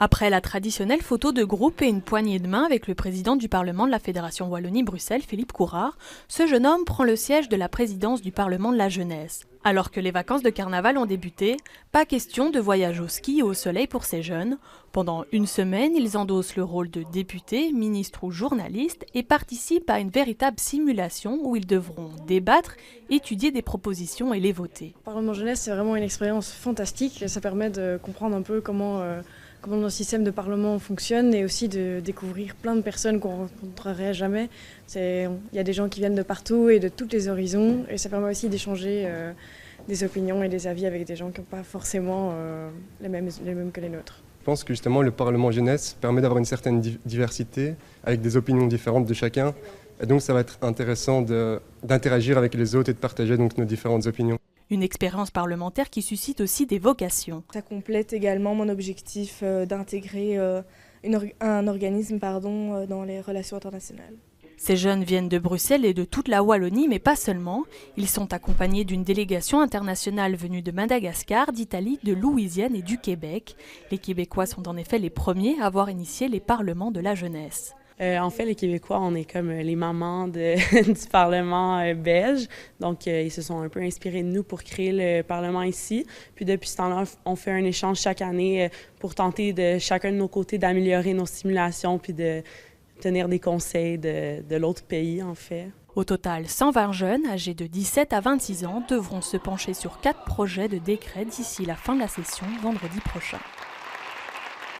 Après la traditionnelle photo de groupe et une poignée de main avec le président du Parlement de la Fédération Wallonie-Bruxelles, Philippe Courard, ce jeune homme prend le siège de la présidence du Parlement de la jeunesse. Alors que les vacances de carnaval ont débuté, pas question de voyage au ski et au soleil pour ces jeunes. Pendant une semaine, ils endossent le rôle de députés, ministres ou journalistes et participent à une véritable simulation où ils devront débattre, étudier des propositions et les voter. Le Parlement jeunesse, c'est vraiment une expérience fantastique. Ça permet de comprendre un peu comment notre système de parlement fonctionne et aussi de découvrir plein de personnes qu'on ne rencontrerait jamais. Il y a des gens qui viennent de partout et de tous les horizons et ça permet aussi d'échanger des opinions et des avis avec des gens qui n'ont pas forcément les mêmes que les nôtres. Je pense que justement le Parlement jeunesse permet d'avoir une certaine diversité avec des opinions différentes de chacun. Et donc ça va être intéressant d'interagir avec les autres et de partager donc nos différentes opinions. Une expérience parlementaire qui suscite aussi des vocations. Ça complète également mon objectif d'intégrer un organisme dans les relations internationales. Ces jeunes viennent de Bruxelles et de toute la Wallonie, mais pas seulement. Ils sont accompagnés d'une délégation internationale venue de Madagascar, d'Italie, de Louisiane et du Québec. Les Québécois sont en effet les premiers à avoir initié les parlements de la jeunesse. En fait, les Québécois, on est comme les mamans du Parlement belge. Donc, ils se sont un peu inspirés de nous pour créer le Parlement ici. Puis depuis ce temps-là, on fait un échange chaque année pour tenter de chacun de nos côtés d'améliorer nos simulations puis de tenir des conseils de l'autre pays, en fait. Au total, 120 jeunes âgés de 17 à 26 ans devront se pencher sur 4 projets de décret d'ici la fin de la session vendredi prochain.